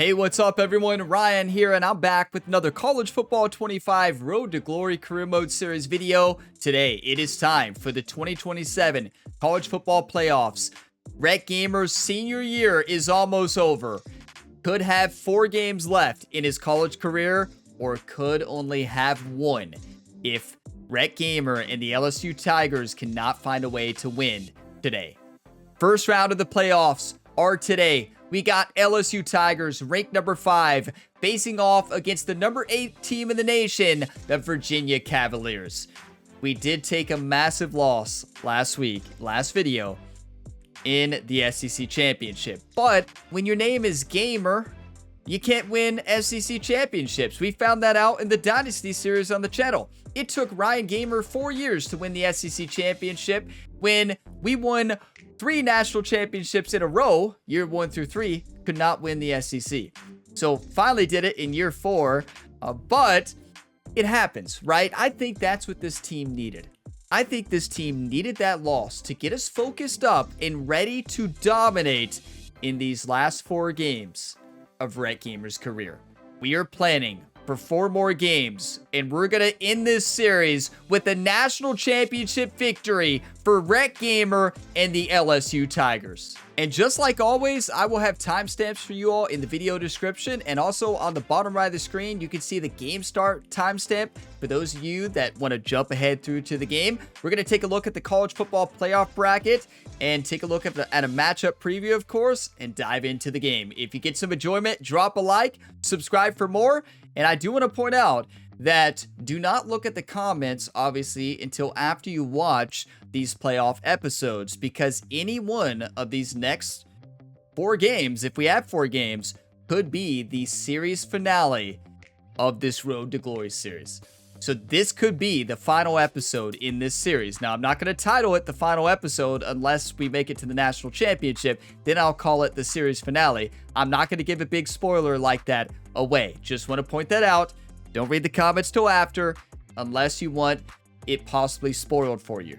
Hey, what's up everyone? Ryan here, and I'm back with another College Football 25 Road to Glory Career Mode Series video. Today, it is time for the 2027 College Football Playoffs. Rhett Gamer's senior year is almost over. Could have 4 games left in his college career, or could only have 1 if Rhett Gamer and the LSU Tigers cannot find a way to win today. First round of the playoffs are today. We got LSU Tigers, ranked number 5, facing off against the number 8 team in the nation, the Virginia Cavaliers. We did take a massive loss last video, in the SEC Championship. But when your name is Gamer, you can't win SEC Championships. We found that out in the Dynasty series on the channel. It took Ryan Gamer 4 years to win the SEC Championship when we won 3 national championships in a row, year 1 through 3, could not win the SEC. So finally did it in year 4, but it happens, right? I think that's what this team needed. I think this team needed that loss to get us focused up and ready to dominate in these last 4 games of Rhett Gamer's career. We are planning for 4 more games, and we're going to end this series with a national championship victory for Rhett Gamer and the LSU Tigers. And just like always, I will have timestamps for you all in the video description, and also on the bottom right of the screen, you can see the game start timestamp for those of you that want to jump ahead through to the game. We're going to take a look at the college football playoff bracket and take a look at a matchup preview, of course, and dive into the game. If you get some enjoyment, drop a like, subscribe for more. And I do want to point out that do not look at the comments, obviously, until after you watch these playoff episodes, because any one of these next 4 games, if we have 4 games, could be the series finale of this Road to Glory series. So this could be the final episode in this series. Now, I'm not going to title it the final episode unless we make it to the national championship. Then I'll call it the series finale. I'm not going to give a big spoiler like that away. Just want to point that out. Don't read the comments till after unless you want it possibly spoiled for you.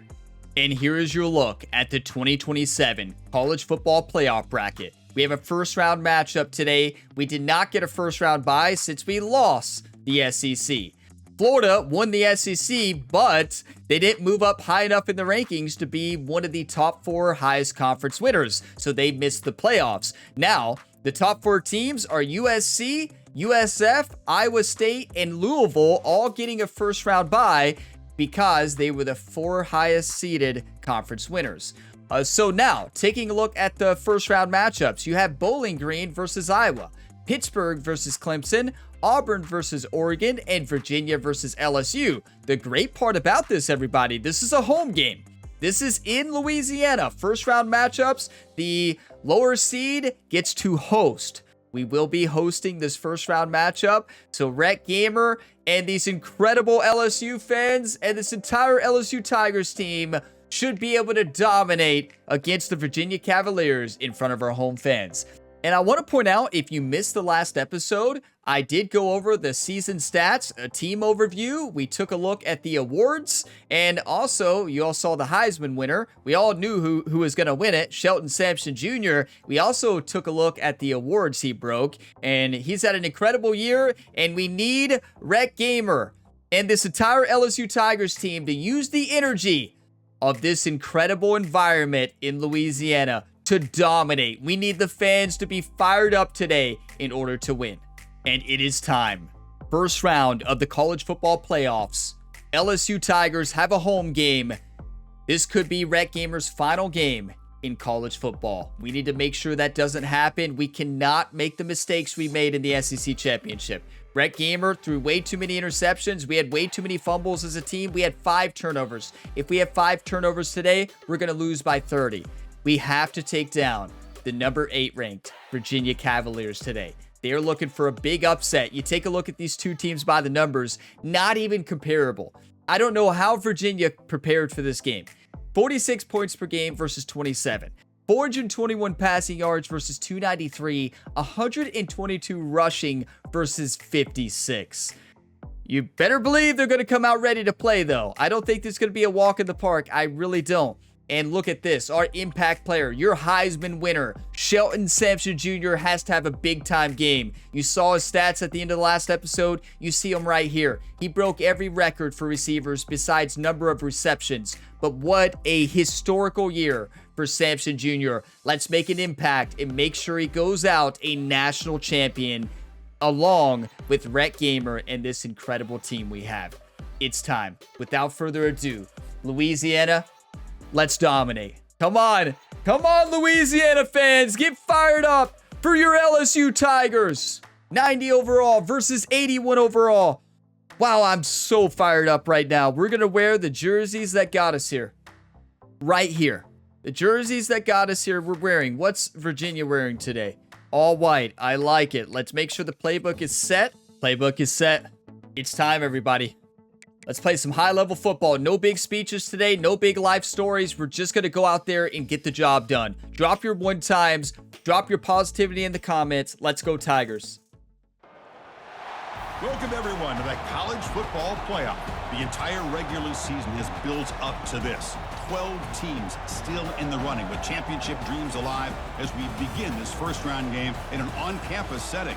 And here is your look at the 2027 College Football Playoff Bracket. We have a first round matchup today. We did not get a first round bye since we lost the SEC. Florida won the SEC, but they didn't move up high enough in the rankings to be one of the top 4 highest conference winners, so they missed the playoffs. Now, the top 4 teams are USC, USF, Iowa State, and Louisville, all getting a first round bye because they were the 4 highest seeded conference winners. So now, taking a look at the first round matchups, you have Bowling Green versus Iowa, Pittsburgh versus Clemson, Auburn versus Oregon, and Virginia versus LSU. The great part about this, everybody, this is a home game. This is in Louisiana. First round matchups, the lower seed gets to host. We will be hosting this first round matchup. So Rhett Gamer and these incredible LSU fans and this entire LSU Tigers team should be able to dominate against the Virginia Cavaliers in front of our home fans. And I want to point out, if you missed the last episode, I did go over the season stats, a team overview. We took a look at the awards, and also you all saw the Heisman winner. We all knew who was going to win it, Shelton Sampson Jr. We also took a look at the awards he broke, and he's had an incredible year, and we need Rhett Gamer and this entire LSU Tigers team to use the energy of this incredible environment in Louisiana to dominate. We need the fans to be fired up today in order to win. And it is time. First round of the college football playoffs. LSU Tigers have a home game. This could be Rhett Gamer's final game in college football. We need to make sure that doesn't happen. We cannot make the mistakes we made in the SEC Championship. Rhett Gamer threw way too many interceptions. We had way too many fumbles as a team. We had 5 turnovers. If we have 5 turnovers today, we're going to lose by 30. We have to take down the number 8 ranked Virginia Cavaliers today. They are looking for a big upset. You take a look at these 2 teams by the numbers, not even comparable. I don't know how Virginia prepared for this game. 46 points per game versus 27. 421 passing yards versus 293. 122 rushing versus 56. You better believe they're going to come out ready to play, though. I don't think this is going to be a walk in the park. I really don't. And look at this, our impact player, your Heisman winner, Shelton Sampson Jr. has to have a big-time game. You saw his stats at the end of the last episode. You see him right here. He broke every record for receivers besides number of receptions. But what a historical year for Sampson Jr. Let's make an impact and make sure he goes out a national champion along with Rhett Gamer and this incredible team we have. It's time. Without further ado, Louisiana, let's dominate. Come on. Come on, Louisiana fans. Get fired up for your LSU Tigers. 90 overall versus 81 overall. Wow, I'm so fired up right now. We're going to wear the jerseys that got us here. Right here. The jerseys that got us here we're wearing. What's Virginia wearing today? All white. I like it. Let's make sure the playbook is set. Playbook is set. It's time, everybody. Let's play some high-level football. No big speeches today. No big life stories. We're just going to go out there and get the job done. Drop your one times. Drop your positivity in the comments. Let's go Tigers. Welcome, everyone, to the College Football Playoff. The entire regular season has built up to this. 12 teams still in the running with championship dreams alive as we begin this first-round game in an on-campus setting.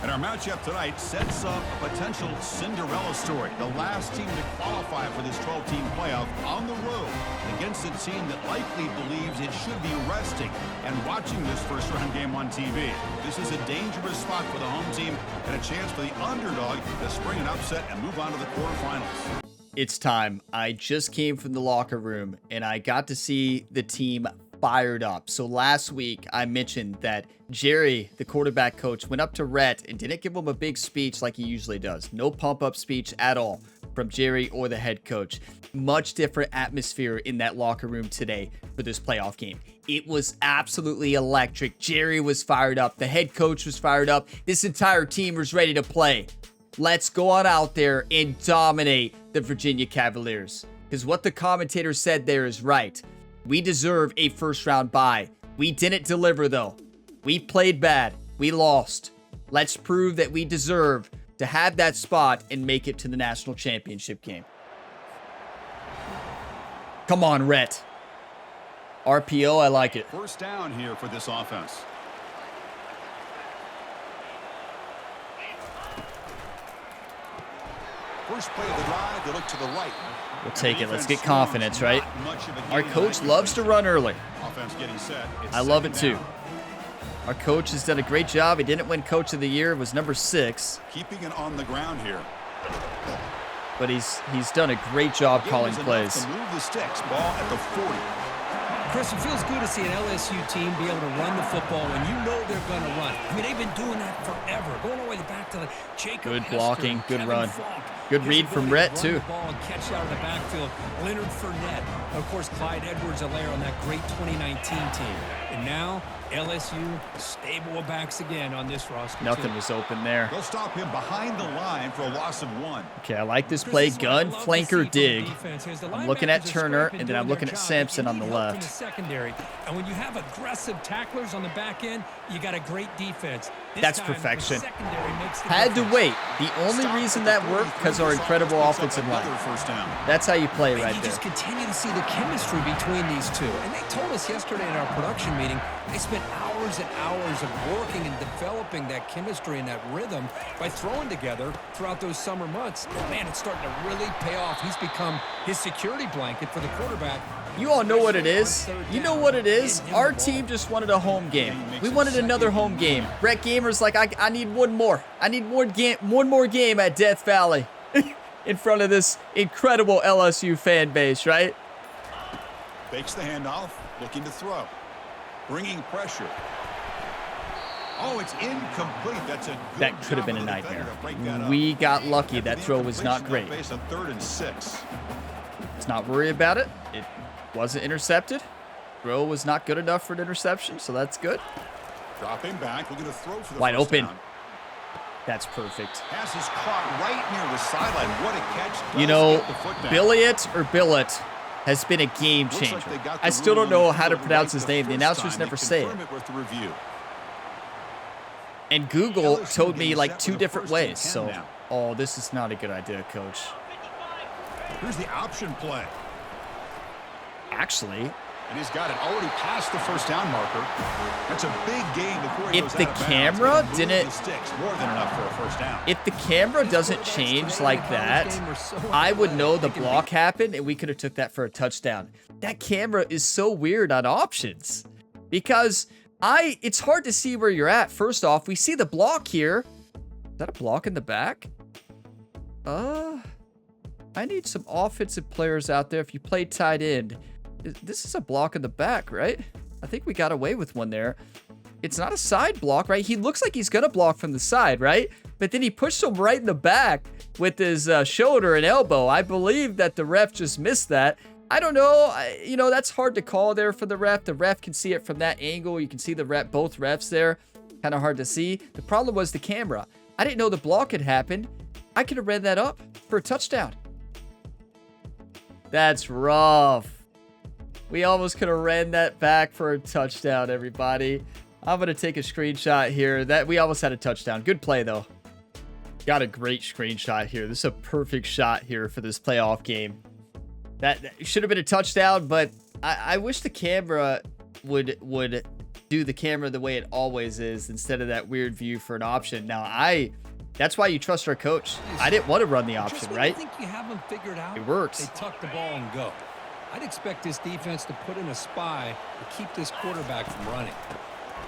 And our matchup tonight sets up a potential Cinderella story. The last team to qualify for this 12-team playoff on the road against a team that likely believes it should be resting and watching this first-round game on TV. This is a dangerous spot for the home team and a chance for the underdog to spring an upset and move on to the quarterfinals. It's time. I just came from the locker room and I got to see the team fired up. So last week I mentioned that Jerry, the quarterback coach, went up to Rhett and didn't give him a big speech like he usually does. No pump-up speech at all from Jerry or the head coach. Much different atmosphere in that locker room today for this playoff game. It was absolutely electric. Jerry was fired up. The head coach was fired up. This entire team was ready to play. Let's go on out there and dominate the Virginia Cavaliers. Because what the commentator said there is right. We deserve a first-round bye. We didn't deliver, though. We played bad. We lost. Let's prove that we deserve to have that spot and make it to the national championship game. Come on, Rhett. RPO, I like it. First down here for this offense. First play of the drive, they look to the right. We'll take it. Let's get confidence, right? Our coach loves to run early. I love it too. Our coach has done a great job. He didn't win Coach of the Year. It was number 6. Keeping it on the ground here. But he's done a great job calling plays. Move the sticks. Ball at the 40. Chris, it feels good to see an LSU team be able to run the football when you know they're going to run. I mean, they've been doing that forever. Going all the way back to the Jacob Good Hester, blocking, good Kevin run. Falk. Good read from Rhett, too. Ball and catch out of the backfield. Leonard Fournette. Of course, Clyde Edwards-Helaire on that great 2019 team. And now, LSU stable of backs again on this roster. Nothing was open there. They'll stop him behind the line for a loss of 1. Okay, I like this play. Gun, flanker, dig. I'm looking at Turner, and then I'm looking at Sampson on the left. Secondary. And when you have aggressive tacklers on the back end, you got a great defense. That's perfection. Had to wait. The only reason that worked because our incredible offensive line. That's how you play right there. You just continue to see the chemistry between these two. And they told us yesterday in our production meeting, they spent hours and hours of working and developing that chemistry and that rhythm by throwing together throughout those summer months. Man, it's starting to really pay off. He's become his security blanket for the quarterback. You all know what it is. You know what it is. Our team just wanted a home game. We wanted another home game. Rhett Gamer's like, I need one more. I need one more game at Death Valley in front of this incredible LSU fan base, right? Fakes the handoff, looking to throw. Bringing pressure. Oh, it's incomplete. That's a good That could have been a nightmare. We got lucky. That throw was not great. Base on 3rd and 6. Let's not worry about it. It wasn't intercepted. Throw was not good enough for an interception, so that's good. Dropping back, looking to throw for the Wide first open. down. That's perfect. Pass is caught right near the sideline. What a catch. You know, Billiot or Billet has been a game changer. I still don't know how to pronounce his name. The announcers never say it. And Google told me like 2 different ways. So, oh, this is not a good idea, Coach. Here's the option play. Actually, And he's got it already past the first down marker. That's a big gain before he If goes the out of bounds. camera Move didn't, the sticks, more than enough for a first down. if the camera doesn't change like that, I would know the block happened and we could have took that for a touchdown. That camera is so weird on options because it's hard to see where you're at. First off, we see the block here. Is that a block in the back? I need some offensive players out there. If you play tight end, this is a block in the back, right? I think we got away with one there. It's not a side block, right? He looks like he's gonna block from the side, right? But then he pushed him right in the back with his shoulder and elbow. I believe that the ref just missed that. I don't know. You know, that's hard to call there for the ref. The ref can see it from that angle. You can see the both refs there. Kind of hard to see. The problem was the camera. I didn't know the block had happened. I could have read that up for a touchdown. That's rough. We almost could have ran that back for a touchdown, everybody. I'm going to take a screenshot here. We almost had a touchdown. Good play, though. Got a great screenshot here. This is a perfect shot here for this playoff game. That should have been a touchdown, but I wish the camera would do the camera the way it always is instead of that weird view for an option. Now, that's why you trust our coach. I didn't want to run the option, right? I think you have them figured out. It works. They tuck the ball and go. I'd expect this defense to put in a spy to keep this quarterback from running.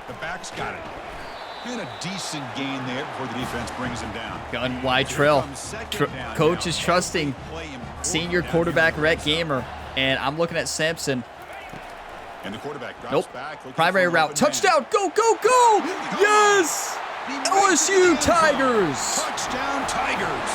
The back's got it. And a decent gain there before the defense brings him down. Gun wide trail. Coach is trusting senior quarterback Rhett Gamer. And I'm looking at Sampson. And the quarterback drops back. Primary route. Touchdown. Go, go, go. Yes. LSU Tigers. Touchdown Tigers.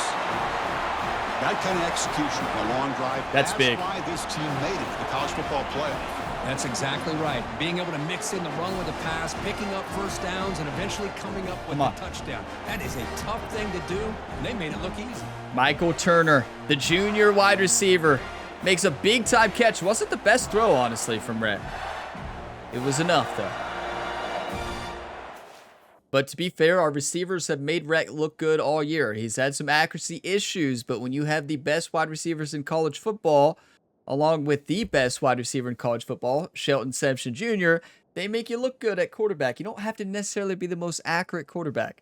That kind of execution on a long drive. That's big. Why this team made it to the college football playoff. That's exactly right. Being able to mix in the run with the pass, picking up first downs, and eventually coming up with a touchdown. That is a tough thing to do, and they made it look easy. Michael Turner, the junior wide receiver, makes a big-time catch. Wasn't the best throw, honestly, from Rhett. It was enough, though. But to be fair, our receivers have made Rhett look good all year. He's had some accuracy issues, but when you have the best wide receivers in college football, along with the best wide receiver in college football, Shelton Sampson Jr., they make you look good at quarterback. You don't have to necessarily be the most accurate quarterback.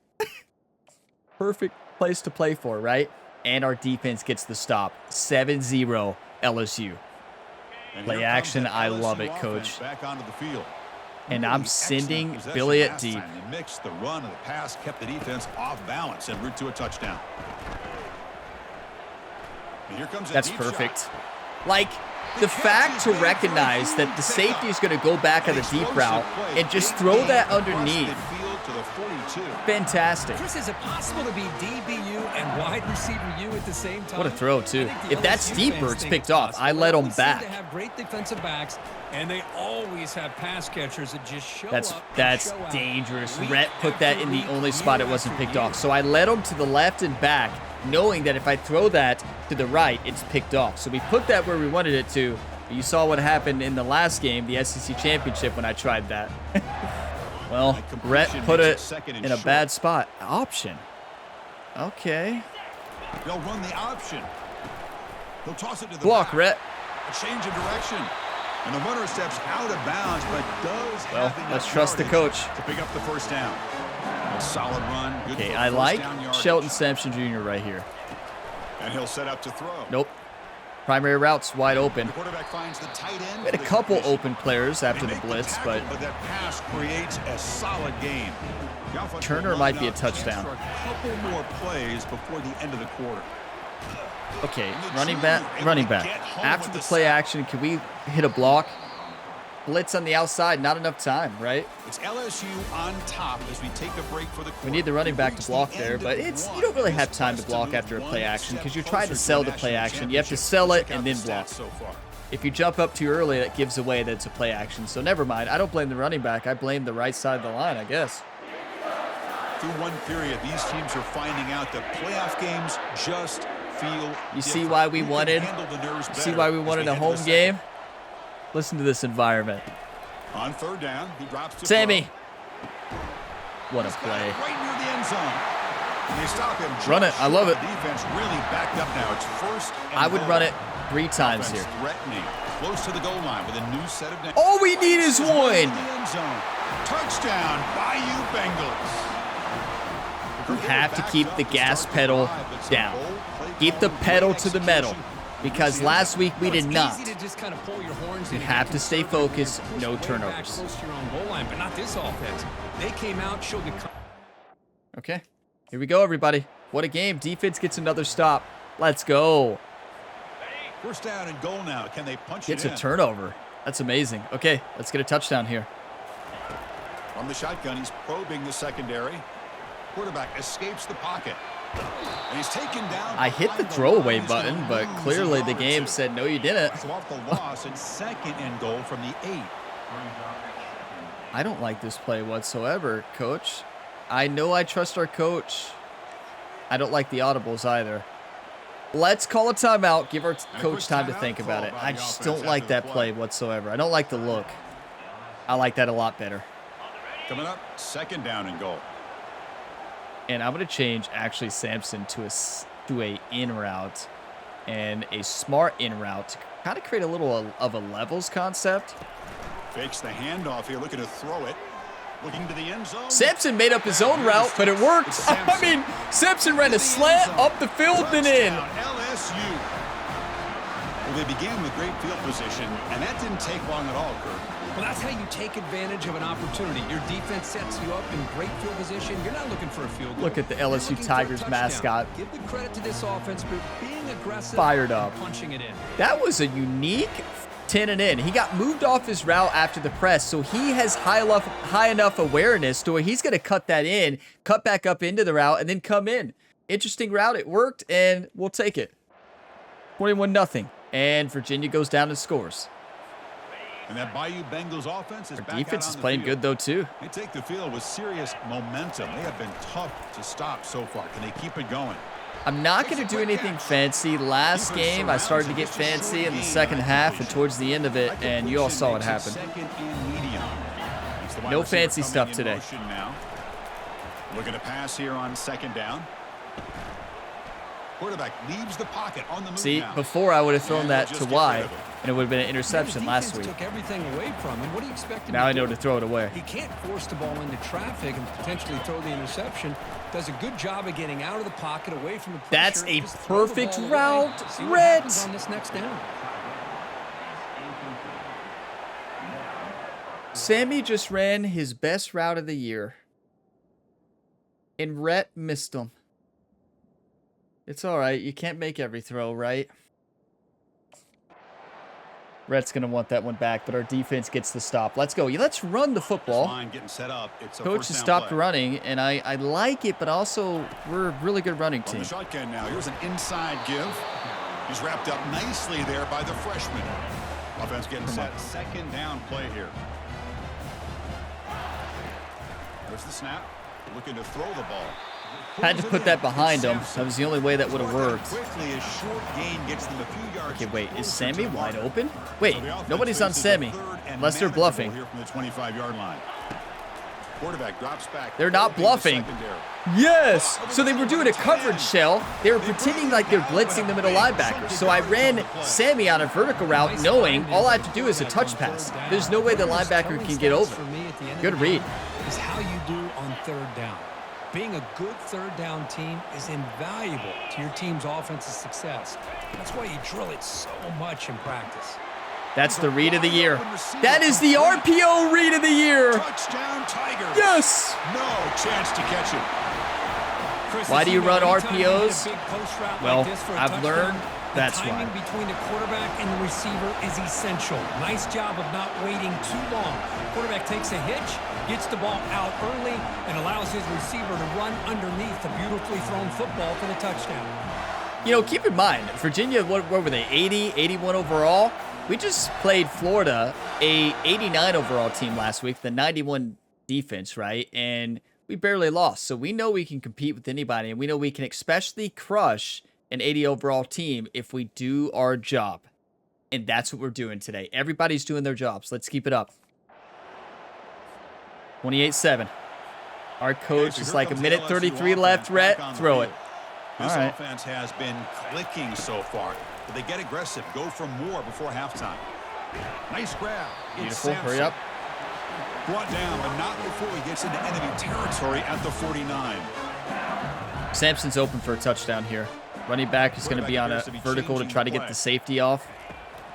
Perfect place to play for, right? And our defense gets the stop. 7-0 LSU. Play action, I love it, Coach. Back onto the field. And I'm sending Billy at deep. They mixed the run and the pass, kept the defense off balance en route to a touchdown. And here comes a That's deep perfect. shot. Like, the fact to recognize that the safety is going to go back on the deep route and just throw that underneath. Fantastic. Chris, is it possible to be DBU and wide receiver U at the same time? What a throw, too. If that's deeper, it's picked off. I let him back. They have great defensive backs, and they always have pass catchers that just show That's up. That's dangerous. Rhett put that in the only spot it wasn't picked off. So I led him to the left and back, knowing that if I throw that to the right, it's picked off. So we put that where we wanted it to. You saw what happened in the last game, the SEC Championship, when I tried that. Well, Rhett put it in a bad spot. Option. Okay. They'll run the option. They'll toss it to the block, back. Rhett. A change of direction. And the runner steps out of bounds, but does have enough let's trust the coach to pick up the first down. A solid run. Good okay, for I like yardage. Shelton Sampson Jr. right here. And he'll set up to throw. Nope. Primary route's wide open. The quarterback finds the tight end. We had a couple open players after the blitz, but that pass creates a solid game. Turner might be a touchdown. A couple more plays before the end of the quarter. Okay, running back. After the play action, can we hit a block? Blitz on the outside, not enough time, right? It's LSU on top as we take a break for the quarter. We need the running back to block there, but you don't really have time to block after a play action because you're trying to sell the play action. You have to sell it and then block. If you jump up too early, that gives away that it's a play action. So never mind. I don't blame the running back. I blame the right side of the line, I guess. Through one period, these teams are finding out that playoff games just feel You see why we wanted a home game? Listen to this environment. On third down, he drops to Sammy. throw. What a play. Right near the end zone. And they stop him. Run it. I love it. Defense really backed up now. It's first and I would goal. run it 3 times Offense here. threatening. Close to the goal line with a new set of downs. All we need is one. In the end zone. Touchdown, Bayou Bengals. You have to keep the gas pedal down. Keep the pedal to the metal. Because last week we did not. You have to stay focused, no turnovers. But not this offense. They came out, showed the. Okay, here we go, everybody. What a game. Defense gets another stop. Let's go. First down and goal now. Can they punch Gets it in? a turnover. That's amazing. Okay, let's get a touchdown here. From the shotgun, he's probing the secondary. Quarterback escapes the pocket. And he's taken down. I hit the throwaway button, but clearly the game said, no, you didn't. So off the loss and second and goal from the 8. I don't like this play whatsoever, coach. I know I trust our coach. I don't like the audibles either. Let's call a timeout. Give our coach time to think about it. I just don't like that play whatsoever. I don't like the look. I like that a lot better. Coming up, second down and goal. And I'm going to change actually Samson to a in route and a smart in route to kind of create a little of a levels concept. Fakes the handoff here, looking to throw it. Looking to the end zone. Samson made up his own route, but it worked. I mean, Samson ran a slant up the field and in. LSU. Well, they began with great field position, and that didn't take long at all, Kurt. Well, that's how you take advantage of an opportunity. Your defense sets you up in great field position. You're not looking for a field goal. Look at the LSU Tigers mascot. Give the credit to this offense for being aggressive. Fired up. Punching it in. That was a unique 10 and in. He got moved off his route after the press, so he has high enough awareness to where he's going to cut that in, cut back up into the route, and then come in. Interesting route. It worked, and we'll take it. 21-0. And Virginia goes down and scores. And that Bayou Bengals offense is back Defense out is on the playing field. good, though, too. They take the field with serious momentum. They have been tough to stop so far. Can they keep it going? I'm not going to do anything fancy. Last game, I started to get fancy in the second half and towards the end of it, and you all saw what happened. No fancy stuff today. Looking to pass here on second down. Quarterback leaves the pocket on the move. See, now. before I would have thrown And that they'll to just Y, get rid of it. and it would have been an interception last week. Took everything away from him. What do you expect him Now to I know do? to throw it away. He can't force the ball into traffic and potentially throw the interception. Does a good job of getting out of the pocket, away from the pressure. That's a Just throw the perfect ball away. route, See what Rhett. happens on this next down. Sammy just ran his best route of the year, and Rhett missed him. It's all right. You can't make every throw, right? Rhett's going to want that one back, but our defense gets the stop. Let's go. Let's run the football. Line getting set up. It's a Coach first has down stopped play. running, and I like it, but also we're a really good running On team. the shotgun now. Here's an inside give. He's wrapped up nicely there by the freshman. Offense getting set. Second down play here. There's the snap. Looking to throw the ball. Had to put that behind him. That was the only way that would have worked. Quickly, a short gain gets them a few yards. Okay, wait. Is closer Sammy to the wide marker. open? Wait, So the offense nobody's on faces a Sammy, third and unless they're manageable bluffing. Here from the 25-yard line. Quarterback drops back. They're not Probing the bluffing. secondary. Yes! So they were doing a coverage shell. They were pretending like they're blitzing the middle linebacker. So I ran Sammy on a vertical route knowing all I have to do is a touch pass. There's no way the linebacker can get over. Good read. Is how you do on third down. Being a good third down team is invaluable to your team's offensive success. That's why you drill it so much in practice. That's the read of the year. That is the RPO read of the year. Touchdown Tigers. Yes! No chance to catch it. Chris, Why do you run anytime you hit a RPOs? big post route Well, like this for a I've touchdown, learned that's the timing why. between the quarterback and the receiver is essential. Nice job of not waiting too long. Quarterback takes a hitch, gets the ball out early, and allows his receiver to run underneath the beautifully thrown football for the touchdown. You know, keep in mind, Virginia, what were they, 80, 81 overall? We just played Florida, a 89 overall team last week, the 91 defense, right? And we barely lost. So we know we can compete with anybody, and we know we can especially crush an 80 overall team if we do our job. And that's what we're doing today. Everybody's doing their jobs. Let's keep it up. 28-7. Our coach is like a minute 33 left, Rhett. Throw it. This All right. offense has been clicking so far, but they get aggressive, go for more before halftime. Nice grab. Beautiful. Hurry up. Brought down, but not before he gets into enemy territory at the 49. Sampson's open for a touchdown here. Running back is going to be on a vertical to try to get the safety off.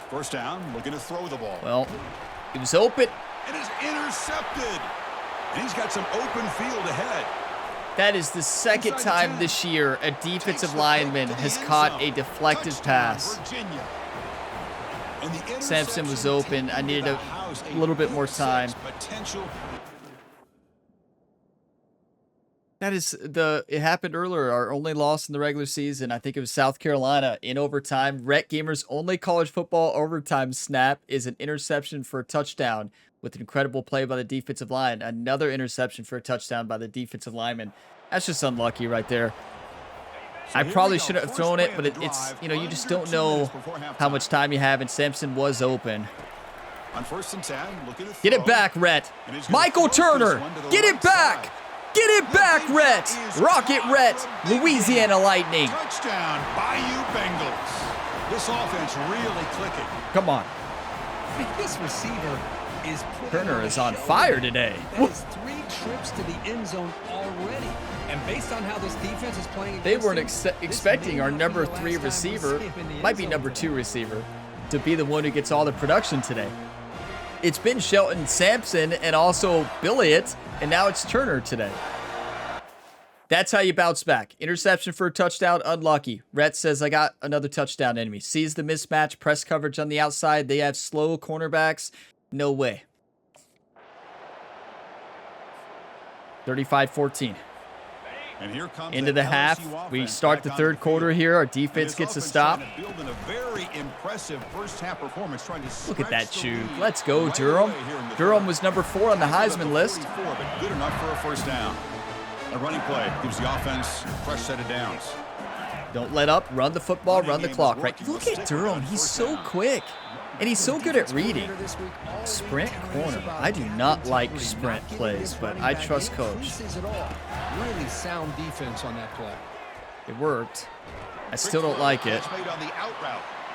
First down, looking to throw the ball. Well, he was open. It is intercepted. And he's got some open field ahead. That is the second time this year a defensive lineman has caught a deflected pass. Sampson was open. I needed a little bit more time. It happened earlier. Our only loss in the regular season. I think it was South Carolina in overtime. Rhett Gamer's only college football overtime snap is an interception for a touchdown with an incredible play by the defensive line. Another interception for a touchdown by the defensive lineman. That's just unlucky right there. I probably shouldn't have thrown it, but it's, you know, you just don't know how much time you have, and Sampson was open. On 1st and 10, get it back, Rhett. Michael Turner, get it back. Get it back, Rhett. Rocket Rhett, Louisiana Lightning. Touchdown, Bayou Bengals. This offense really clicking. Come on. This receiver is Turner is on fire today. That is 3 trips to the end zone already. And based on how this defense is playing, they weren't expecting our number 3 receiver, might be number 2 receiver, to be the one who gets all the production today. It's been Shelton Sampson and also Billiott, and now it's Turner today. That's how you bounce back. Interception for a touchdown, unlucky. Rhett says, I got another touchdown enemy. Sees the mismatch, press coverage on the outside. They have slow cornerbacks. No way. 35-14. And here comes into the half. We start the third quarter here. Our defense gets a stop. Look at that shoot. Let's go, Durham. Durham was number 4 on the Heisman list. But good enough for a first down. A running play gives the offense a fresh set of downs. Don't let up. Run the football. Run the clock. Right. Look at Durham. He's so quick. And he's so good at reading. Sprint corner. I do not like sprint plays, but I trust coach. Really sound defense on that play. It worked. I still don't like it.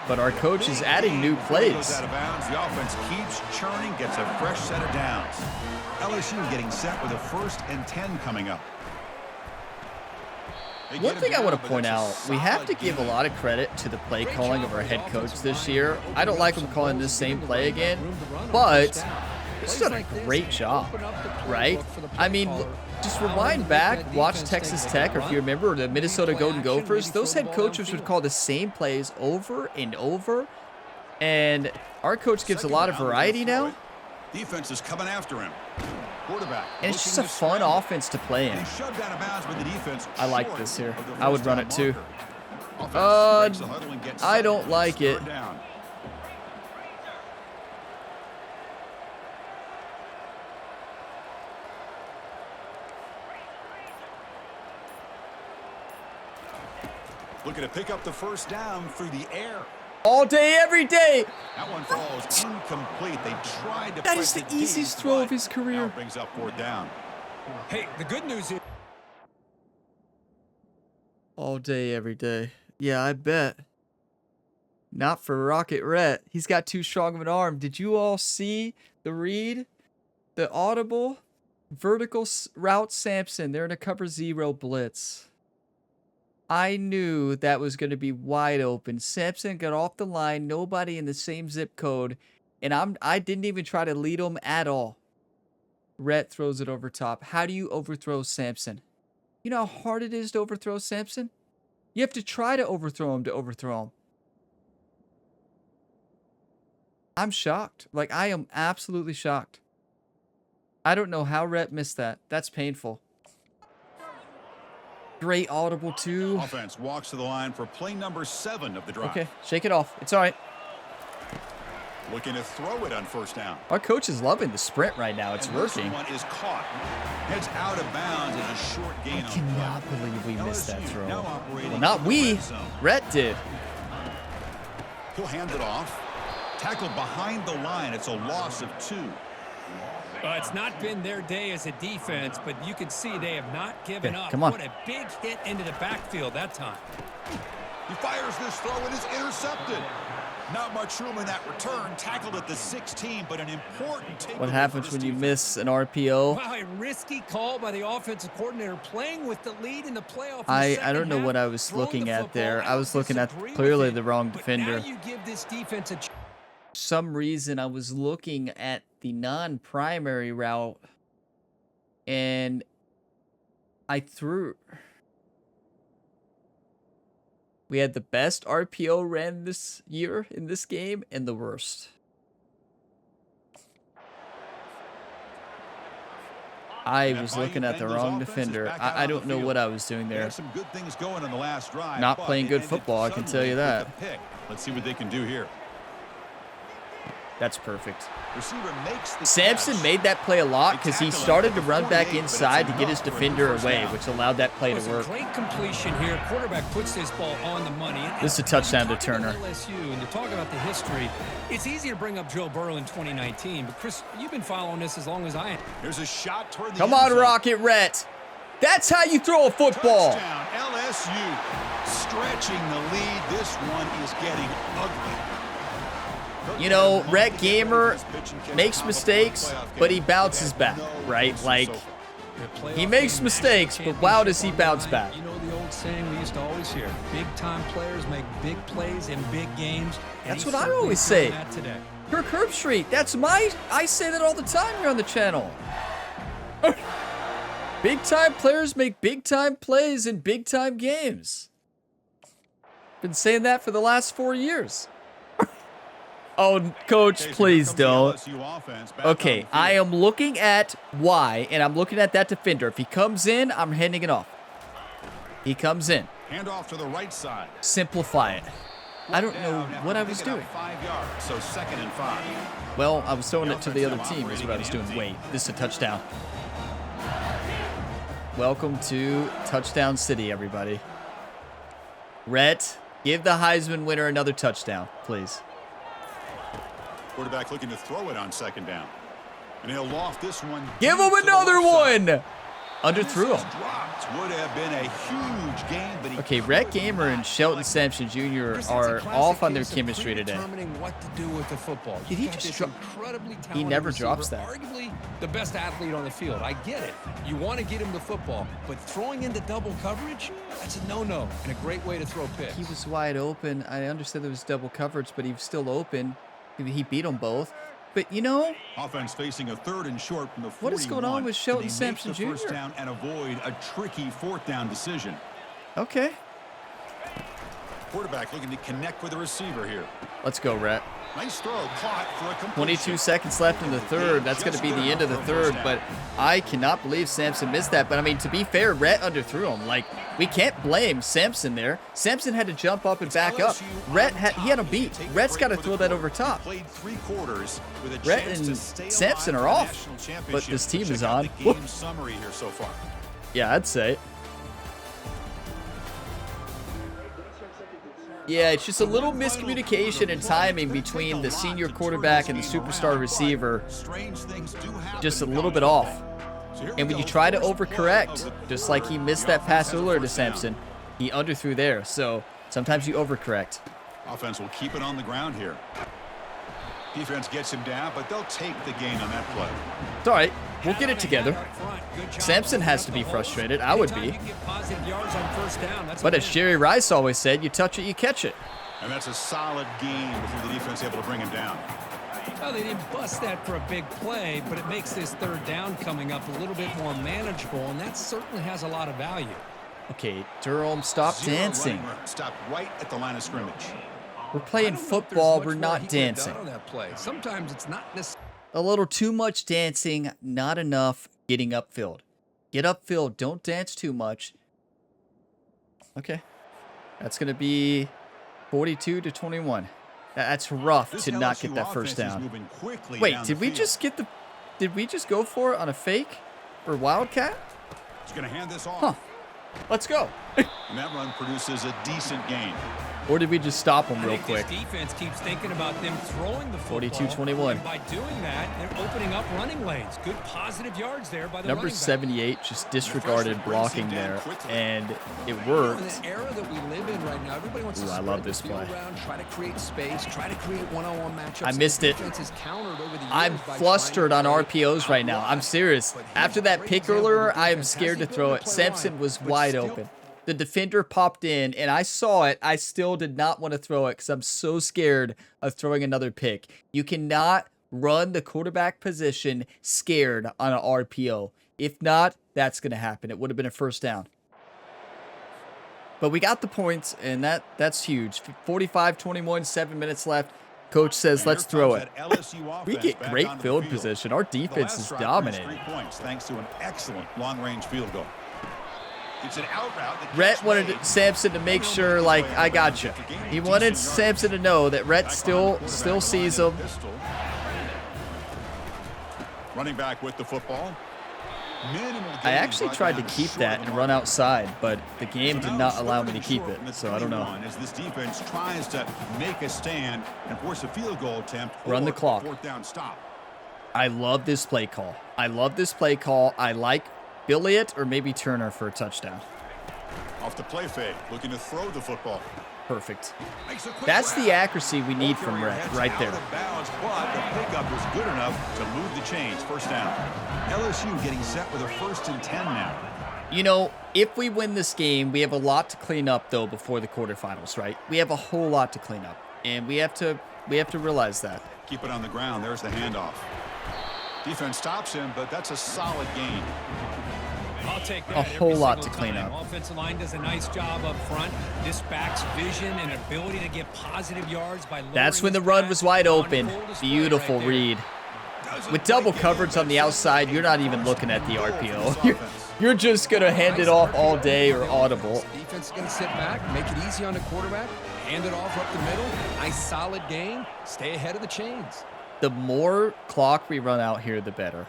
But our coach is adding new plays. The offense keeps churning, gets a fresh set of downs. LSU getting set with a 1st and 10 coming up. One thing I want to point out, we have to give a lot of credit to the play calling of our head coach this year. I don't like him calling the same play again, but he's done a great job, right? I mean, just rewind back, watch Texas Tech, or if you remember the Minnesota Golden Gophers, those head coaches would call the same plays over and over, and our coach gives a lot of variety now. Defense is coming after him. Quarterback. And it's just a fun offense to play in. I like this here. I would run it too. I don't like it. Looking to pick up the first down through the air. All day, every day. That one falls incomplete. They tried to. That is the easiest throw of his career. Brings up 4th down. Hey, the good news is. All day, every day. Yeah, I bet. Not for Rocket Rhett. He's got too strong of an arm. Did you all see the read? The audible vertical route Sampson. They're in a cover 0 blitz. I knew that was going to be wide open. Sampson got off the line, nobody in the same zip code, and I didn't even try to lead him at all. Rhett throws it over top. How do you overthrow Sampson? You know how hard it is to overthrow Sampson? You have to try to overthrow him. I'm shocked. Like, I am absolutely shocked. I don't know how Rhett missed that. That's painful. Great audible too. Offense walks to the line for play number 7 of the drive. Okay, shake it off. It's all right. Looking to throw it on 1st down. Our coach is loving the sprint right now. It's working. This one is caught. Heads out of bounds as a short gain. I cannot believe we missed that throw. Well, not we. Rhett did. He'll hand it off. Tackled behind the line. It's a loss of 2. It's not been their day as a defense, but you can see they have not given up. Come on. What a big hit into the backfield that time. He fires this throw and is intercepted. Not much room in that return. Tackled at the 16, but an important takeaway. What happens when you miss an RPO? Wow, a risky call by the offensive coordinator playing with the lead in the playoff. I don't know what I was looking at there. I was looking at clearly the wrong defender. Now you give this defense a Some reason I was looking at the non-primary route and I threw. We had the best RPO ran this year in this game and the worst. I was looking at the wrong defender. I don't know what I was doing there. Some good things going on the last drive. Not playing good football, I can tell you that. Let's see what they can do here. That's perfect. Receiver makes the Samson catch. made that play a lot because he started to run back inside to get his defender away, which allowed that play to work. Great completion here. Quarterback puts this ball on the money. This is a touchdown to Turner. LSU, and to talk about the history, it's easy to bring up Joe Burrow in 2019, but Chris, you've been following this as long as I have. Here's a shot toward the Come end on, zone. Rocket Rhett. That's how you throw a football. Touchdown, LSU stretching the lead. This one is getting ugly. You know, Rhett Gamer makes mistakes, but he bounces back, right? Like, he makes mistakes, but wow, does he bounce back. You know the old saying we used to always hear, big-time players make big plays in big games. That's what I always say. Today. Kirk Herbstreit, I say that all the time here on the channel. Big-time players make big-time plays in big-time games. Been saying that for the last 4 years. Oh, Coach, please don't. Okay, I am looking at Y, and I'm looking at that defender. If he comes in, I'm handing it off. He comes in. Hand off to the right side. Simplify it. I don't know what I was doing. 5 yards, so 2nd and 5. Well, I was throwing it to the other team is what I was doing. Wait, this is a touchdown. Welcome to Touchdown City, everybody. Rhett, give the Heisman winner another touchdown, please. Quarterback looking to throw it on 2nd down. And he'll loft this one. Give him another one! Underthrew him. Dropped. Would have been a huge game, but Okay, Rhett Gamer and Shelton Sampson Jr. are off on their chemistry today. Determining what to do with the football. Did he You've got just this drop? incredibly He talented never receiver, drops that. Arguably the best athlete on the field. I get it. You want to get him the football, but throwing into double coverage, that's a no-no and a great way to throw picks. He was wide open. I understand there was double coverage, but he was still open. He beat them both. But, you know, offense facing a 3rd and short from the 41. What is going on with Shelton Can he Sampson make the first Jr.? down and avoid a tricky 4th down decision. Okay. Quarterback looking to connect with the receiver here. Let's go, Rhett. Nice throw, caught for a completion. 22 seconds left in the third. That's going to be the end of the third, but I cannot believe Sampson missed that. But, I mean, to be fair, Rhett underthrew him. Like, we can't blame Sampson there. Sampson had to jump up and back up. Rhett he had him beat. Rhett's got to throw that over top. Played 3 quarters with a Rhett chance and to stay Sampson alive are in the off, national championship. but this team Check is out on. the game summary here so far. Yeah, I'd say. Yeah, it's just a little miscommunication and timing between the senior quarterback and the superstar receiver. Just a little bit off. And when you try to overcorrect, just like he missed that pass earlier to Sampson, he underthrew there. So sometimes you overcorrect. Offense will keep it on the ground here. Defense gets him down, but they'll take the gain on that play. It's all right. We'll get it together. Samson has to be frustrated. I would be. But as Jerry Rice always said, you touch it, you catch it. And that's a solid gain before the defense able to bring him down. Well, they didn't bust that for a big play, but it makes this 3rd down coming up a little bit more manageable, and that certainly has a lot of value. Okay, Durham, stop dancing. Stop right at the line of scrimmage. We're playing football, we're not dancing. On that play. Sometimes it's not necessarily A little too much dancing, not enough getting upfield. Get upfield, don't dance too much. Okay. That's going to be 42-21. That's rough to not get that first down. Wait, did we just get the... Did we just go for it on a fake? For Wildcat? He's going to hand this off. Huh. Let's go. And that run produces a decent gain. Or did we just stop them real quick? This defense keeps thinking about them throwing the football. 42-21. And by doing that, they're opening up running lanes. Good positive yards there by the Number running back. 78 just disregarded blocking there, and it worked. In the era that we live in right now, everybody wants to I love this play. around, try to create space, try to create one-on-one matchups. I missed it. I'm flustered on RPOs right now. I'm serious. After that pick earlier, I am scared to throw it. Sampson was wide open. The defender popped in, and I saw it. I still did not want to throw it because I'm so scared of throwing another pick. You cannot run the quarterback position scared on an RPO. If not, that's going to happen. It would have been a first down. But we got the points, and that's huge. 45-21, 7 minutes left. Coach says, let's throw it. We get great field position. Our defense is dominating. 3 points thanks to an excellent long-range field goal. It's an out route. Rhett wanted Sampson to make sure, like, I got you. He wanted Sampson to know that Rhett still sees him. Running back with the football. I actually tried to keep that and run outside, but the game did not allow me to keep it, so I don't know. As this defense tries to make a stand and force a field goal attempt. Run the clock. Fourth down stop. I love this play call. I like Billiot or maybe Turner for a touchdown. Off the play fake, looking to throw the football. Perfect. That's the accuracy we need from Rhett right there. Bounds, but the pickup was good enough to move the chains. First down. LSU getting set with a 1st and 10 now. You know, if we win this game, we have a lot to clean up though before the quarterfinals, right? We have a whole lot to clean up, and we have to realize that. Keep it on the ground. There's the handoff. Defense stops him, but that's a solid gain. I'll take that a whole lot to clean time. up. Offensive line does a nice job up front. This back's vision and ability to get positive yards by That's when the run was wide open. Beautiful read. With double coverage on the outside, you're not even looking at the RPO. You're just going to hand it off all day or audible. Defense is going to sit back, make it easy on the quarterback, hand it off up the middle. Nice solid gain. Stay ahead of the chains. The more clock we run out here, the better.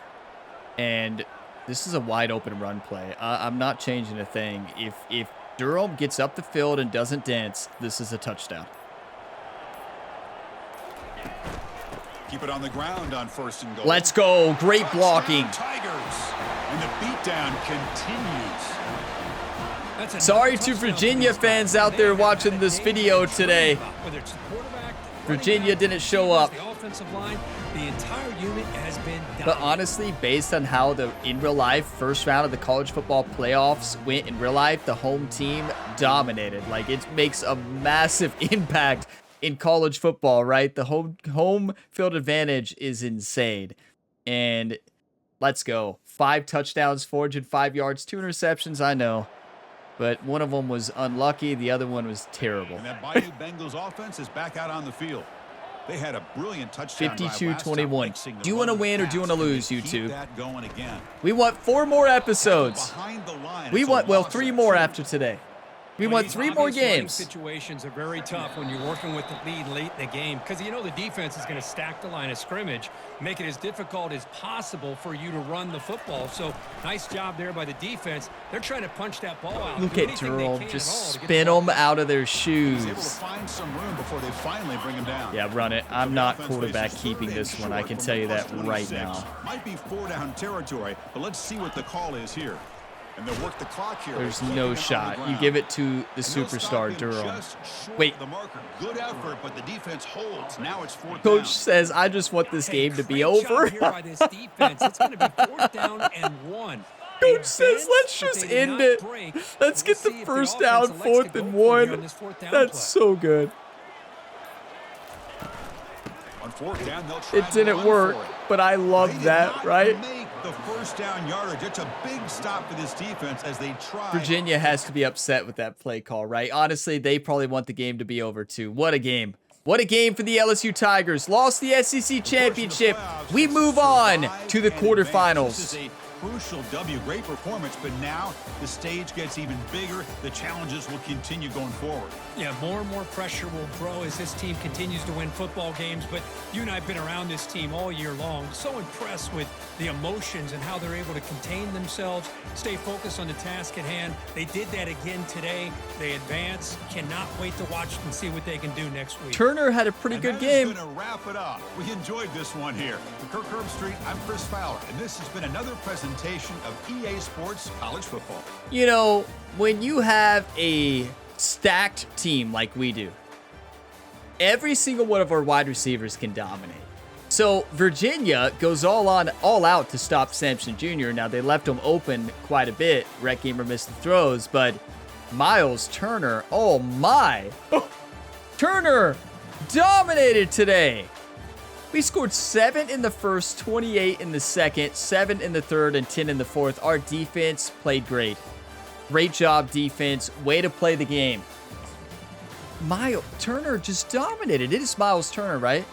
And this is a wide open run play. I'm not changing a thing. If Durham gets up the field and doesn't dance, this is a touchdown. Keep it on the ground on 1st and goal. Let's go. Great blocking. Tigers. And the beatdown continues. Sorry to Virginia fans out there watching this video today. Virginia didn't show up. The entire unit has been dominated. But honestly, based on how the in real life first round of the college football playoffs went in real life, the home team dominated. Like, it makes a massive impact in college football, right? The home field advantage is insane. And let's go. 5 touchdowns, 405 yards, 2 interceptions, I know. But one of them was unlucky. The other one was terrible. And that Bayou Bengals offense is back out on the field. They had a brilliant touchdown. 52-21. Do you want to win or do you want to lose, YouTube? That going again. We want 4 more episodes. We want, well, 3 more after today. We want 3 more games. Situations are very tough when you're working with the lead late in the game because you know the defense is going to stack the line of scrimmage, make it as difficult as possible for you to run the football. So nice job there by the defense. They're trying to punch that ball out. Look at Durham just spin them out of their shoes. Able to find some room before they finally bring him down. Yeah, run it. I'm not quarterback keeping this one. I can tell you that right now. Might be 4-down territory, but let's see what the call is here. And they'll work the clock here. There's no shot. You give it to the superstar, Durham. Wait. The marker. Good effort, but the defense holds. Now it's 4th down. Coach says, I just want this game to be over. Here by this defense. It's going to be 4th down and 1. Coach says, let's just end it. Let's get the first down, 4th and 1. That's so good. On 4th down, they'll try It didn't work, but I love that, right? The first down yardage. It's a big stop for this defense as they try. Virginia has to be upset with that play call, right? Honestly, they probably want the game to be over too. What a game. What a game for the LSU Tigers. Lost the SEC championship. We move on to the quarterfinals. crucial W. Great performance, but now the stage gets even bigger. The challenges will continue going forward. Yeah, more and more pressure will grow as this team continues to win football games, but you and I have been around this team all year long. So impressed with the emotions and how they're able to contain themselves, stay focused on the task at hand. They did that again today. They advance. Cannot wait to watch and see what they can do next week. Turner had a pretty good game. That's going to wrap it up. We enjoyed this one here. For Kirk Herbstreit, I'm Chris Fowler, and this has been another presentation of EA Sports College Football. You know, when you have a stacked team like we do, every single one of our wide receivers can dominate. So Virginia goes all out to stop Sampson Jr. Now, they left him open quite a bit. Rhett Gamer missed the throws, but Miles Turner, oh my. Turner dominated today. We scored 7 in the first, 28 in the second, 7 in the third, and 10 in the fourth. Our defense played great. Great job, defense. Way to play the game. Miles Turner just dominated. It is Miles Turner, right?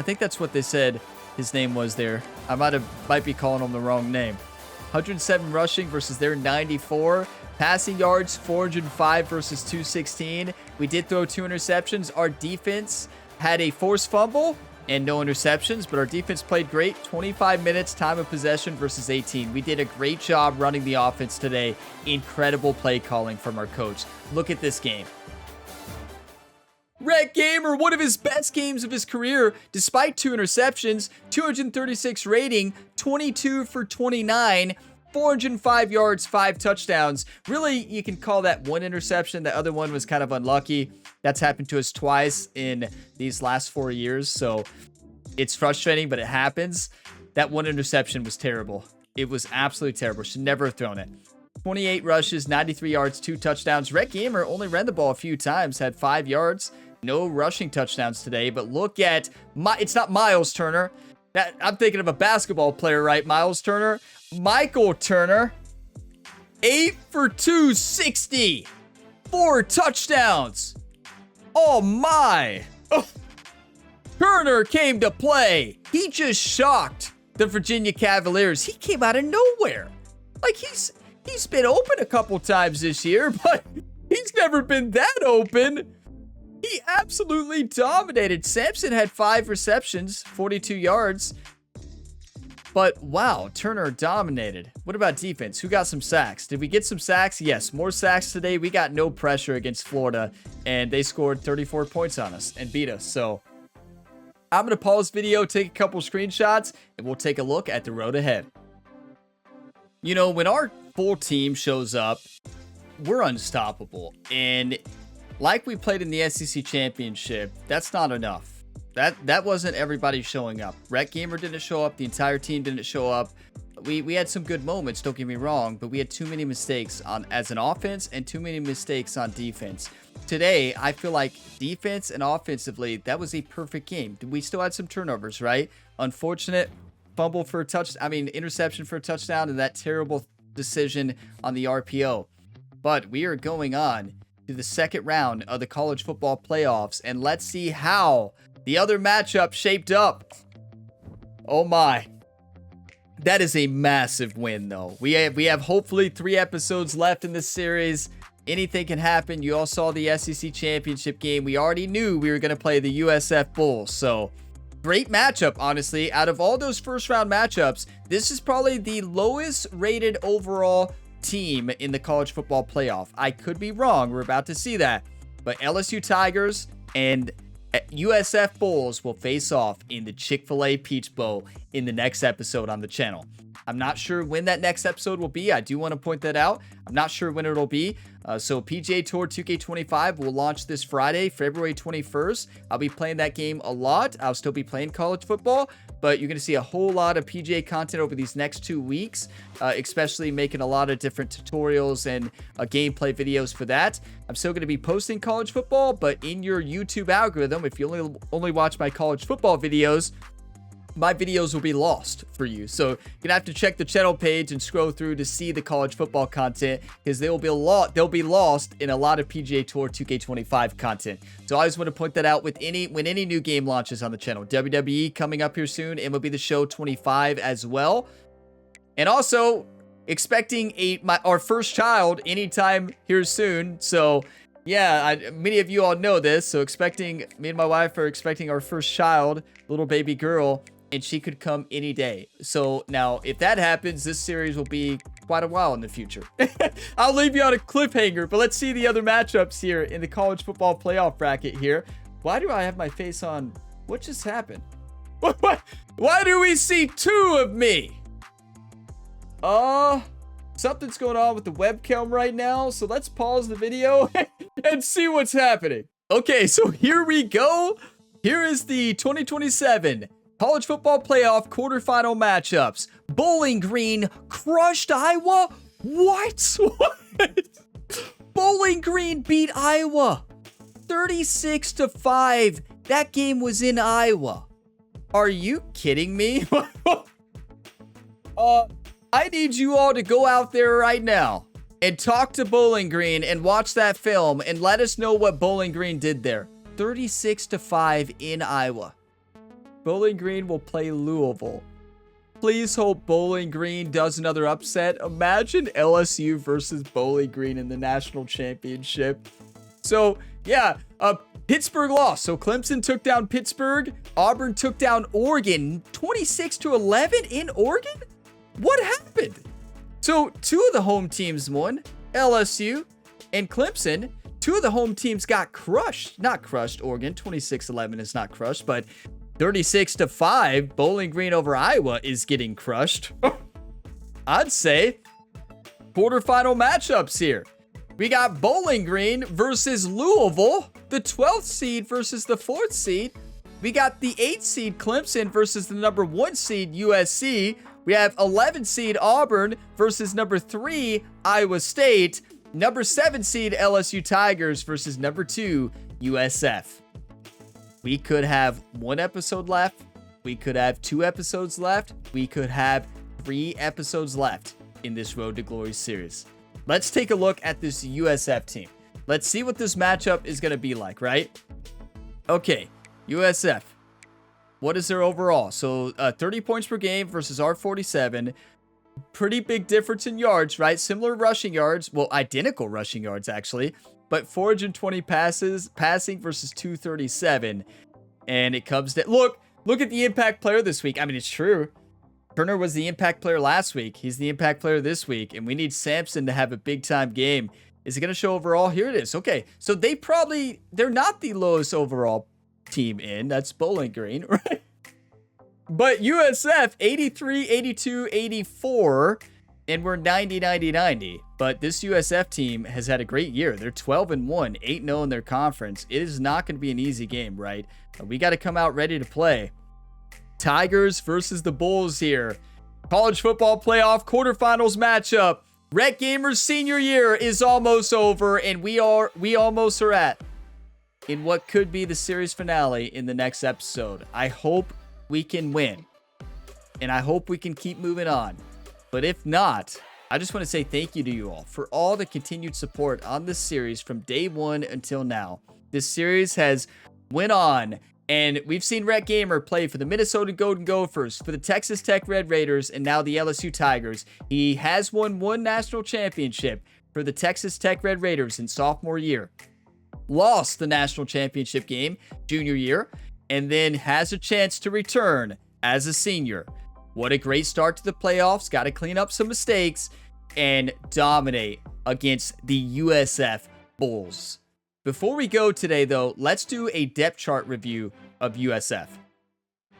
I think that's what they said his name was there. I might be calling him the wrong name. 107 rushing versus their 94. Passing yards, 405 versus 216. We did throw 2 interceptions. Our defense had a forced fumble and no interceptions, but our defense played great. 25 minutes time of possession versus 18. We did a great job running the offense today. Incredible play calling from our coach. Look at this game. Rhett Gamer, one of his best games of his career, despite 2 interceptions, 236 rating, 22 for 29, 405 yards, 5 touchdowns. Really, you can call that 1 interception. The other one was kind of unlucky. That's happened to us twice in these last 4 years, so it's frustrating, but it happens. That 1 interception was terrible. It was absolutely terrible. Should never have thrown it. 28 rushes, 93 yards, 2 touchdowns. Rhett Gamer only ran the ball a few times, had 5 yards. No rushing touchdowns today, but look at it's not Miles Turner. I'm thinking of a basketball player, right? Miles Turner. Michael Turner. 8 for 260. 4 touchdowns. Oh my. Oh. Turner came to play. He just shocked the Virginia Cavaliers. He came out of nowhere. Like he's been open a couple times this year, but he's never been that open. He absolutely dominated. Sampson had 5 receptions, 42 yards. But wow, Turner dominated. What about defense? Who got some sacks? Did we get some sacks? Yes, more sacks today. We got no pressure against Florida, and they scored 34 points on us and beat us. So I'm going to pause video, take a couple screenshots, and we'll take a look at the road ahead. You know, when our full team shows up, we're unstoppable. And like we played in the SEC Championship, that's not enough. That wasn't everybody showing up. Rhett Gamer didn't show up. The entire team didn't show up. We had some good moments, don't get me wrong, but we had too many mistakes as an offense and too many mistakes on defense. Today, I feel like defense and offensively, that was a perfect game. We still had some turnovers, right? Unfortunate fumble for a interception for a touchdown, and that terrible decision on the RPO. But we are going on to the second round of the college football playoffs, and let's see how the other matchup shaped up. Oh my. That is a massive win, though. We have hopefully 3 episodes left in this series. Anything can happen. You all saw the SEC Championship game. We already knew we were going to play the USF Bulls, so great matchup, honestly. Out of all those first round matchups, this is probably the lowest rated overall team in the college football playoff. I could be wrong. We're about to see that. But LSU Tigers and USF Bulls will face off in the Chick-fil-A Peach Bowl in the next episode on the channel. I'm not sure when that next episode will be. I do want to point that out. I'm not sure when it'll be. So PGA Tour 2K25 will launch this Friday, February 21st. I'll be playing that game a lot. I'll still be playing college football, but you're going to see a whole lot of PGA content over these next 2 weeks, especially making a lot of different tutorials and gameplay videos for that. I'm still going to be posting college football, but in your YouTube algorithm, if you only watch my college football videos, my videos will be lost for you. So you're gonna have to check the channel page and scroll through to see the college football content, because they'll be lost in a lot of PGA Tour 2K25 content. So I always want to point that out when any new game launches on the channel. WWE coming up here soon, MLB The Show 25 as well. And also expecting our first child anytime here soon. So yeah, many of you all know this. So me and my wife are expecting our first child, little baby girl, and she could come any day. So now if that happens, this series will be quite a while in the future. I'll leave you on a cliffhanger, but let's see the other matchups here in the college football playoff bracket here. Why do I have my face on? What just happened? Why do we see two of me? Something's going on with the webcam right now. So let's pause the video and see what's happening. Okay, so here we go. Here is the 2027 College Football Playoff quarterfinal matchups. Bowling Green crushed Iowa? What? Bowling Green beat Iowa 36-5. That game was in Iowa. Are you kidding me? I need you all to go out there right now and talk to Bowling Green and watch that film and let us know what Bowling Green did there. 36-5 in Iowa. Bowling Green will play Louisville. Please hope Bowling Green does another upset. Imagine LSU versus Bowling Green in the national championship. So, yeah, Pittsburgh lost. So Clemson took down Pittsburgh. Auburn took down Oregon 26-11 in Oregon? What happened? So two of the home teams won, LSU and Clemson. Two of the home teams got crushed. Not crushed, Oregon. 26-11 is not crushed, but 36-5, Bowling Green over Iowa is getting crushed. I'd say quarterfinal matchups here. We got Bowling Green versus Louisville, the 12th seed versus the 4th seed. We got the 8th seed Clemson versus the number 1 seed USC. We have 11 seed Auburn versus number 3 Iowa State. Number 7 seed LSU Tigers versus number 2 USF. We could have 1 episode left. We could have 2 episodes left. We could have 3 episodes left in this Road to Glory series. Let's take a look at this USF team. Let's see what this matchup is going to be like, right? Okay, USF. What is their overall? So 30 points per game versus our 47. Pretty big difference in yards, right? Similar rushing yards. Well, identical rushing yards, actually. But 420 passing versus 237. And it comes to... Look at the impact player this week. I mean, it's true. Turner was the impact player last week. He's the impact player this week. And we need Sampson to have a big-time game. Is it going to show overall? Here it is. Okay, so they're not the lowest overall team in. That's Bowling Green, right? But USF 83, 82, 84, and we're 90, 90, 90. But this USF team has had a great year. They're 12-1, 8-0 in their conference. It is not going to be an easy game, right? We got to come out ready to play. Tigers versus the Bulls here. College football playoff quarterfinals matchup. Rhett Gamer's senior year is almost over, and we almost are at in what could be the series finale in the next episode. I hope we can win, and I hope we can keep moving on. But if not, I just want to say thank you to you all for all the continued support on this series from day one until now. This series has went on, and we've seen Rhett Gamer play for the Minnesota Golden Gophers, for the Texas Tech Red Raiders, and now the LSU Tigers. He has won 1 national championship for the Texas Tech Red Raiders in sophomore year. Lost the national championship game junior year, and then has a chance to return as a senior. What a great start to the playoffs. Got to clean up some mistakes and dominate against the USF Bulls. Before we go today, though, let's do a depth chart review of USF.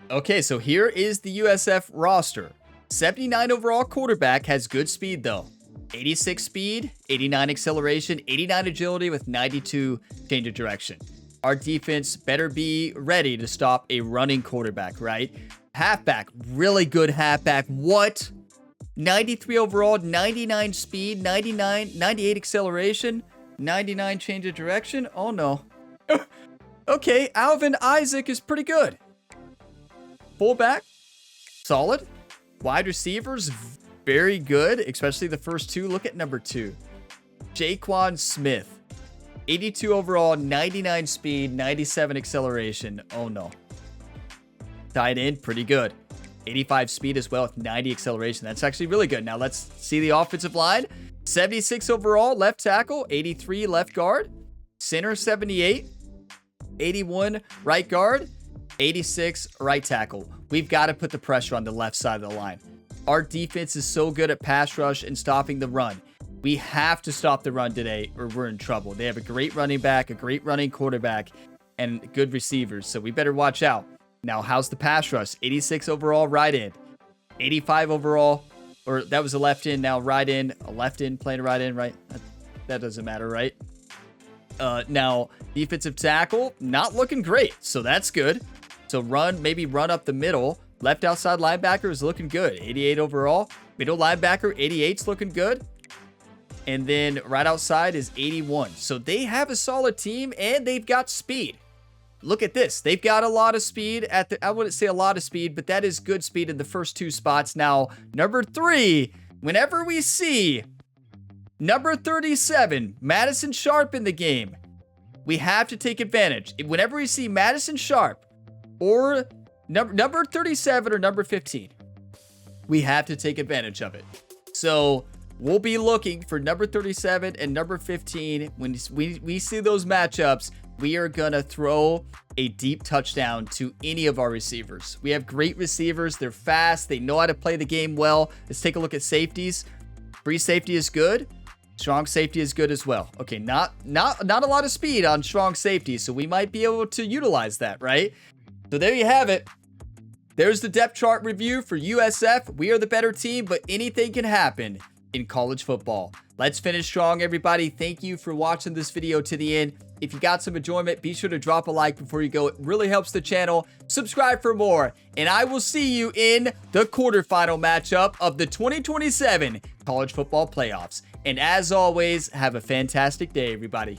Okay, so here is the USF roster. 79 overall quarterback, has good speed, though. 86 speed, 89 acceleration, 89 agility with 92 change of direction. Our defense better be ready to stop a running quarterback, right? Halfback, really good halfback. What? 93 overall, 99 speed, 98 acceleration, 99 change of direction. Oh no. Okay, Alvin Isaac is pretty good. Fullback, solid. Wide receivers, very good, especially the first 2. Look at number 2. Jaquan Smith. 82 overall, 99 speed, 97 acceleration. Oh no. Tight end, pretty good. 85 speed as well with 90 acceleration. That's actually really good. Now let's see the offensive line. 76 overall, left tackle, 83 left guard, center 78, 81 right guard, 86 right tackle. We've got to put the pressure on the left side of the line. Our defense is so good at pass rush and stopping the run. We have to stop the run today or we're in trouble. They have a great running back, a great running quarterback, and good receivers, so we better watch out. Now, how's the pass rush? 86 overall, right end. 85 overall, or that was a left end, now right end. A left end playing a right end, right? That doesn't matter, right? Now, defensive tackle, not looking great, so that's good. So maybe run up the middle. Left outside linebacker is looking good. 88 overall. Middle linebacker, 88's looking good. And then right outside is 81. So they have a solid team, and they've got speed. Look at this. They've got a lot of speed I wouldn't say a lot of speed, but that is good speed in the first two spots. Now, number 3, whenever we see number 37, Madison Sharp in the game, we have to take advantage. Whenever we see Madison Sharp or number 37 or number 15, we have to take advantage of it. So we'll be looking for number 37 and number 15. When we see those matchups, we are going to throw a deep touchdown to any of our receivers. We have great receivers. They're fast. They know how to play the game well. Let's take a look at safeties. Free safety is good. Strong safety is good as well. Okay, not a lot of speed on strong safety, so we might be able to utilize that, right? So there you have it. There's the depth chart review for USF. We are the better team, but anything can happen in college football. Let's finish strong, everybody. Thank you for watching this video to the end. If you got some enjoyment, be sure to drop a like before you go. It really helps the channel. Subscribe for more, and I will see you in the quarterfinal matchup of the 2027 College Football Playoffs. And as always, have a fantastic day, everybody.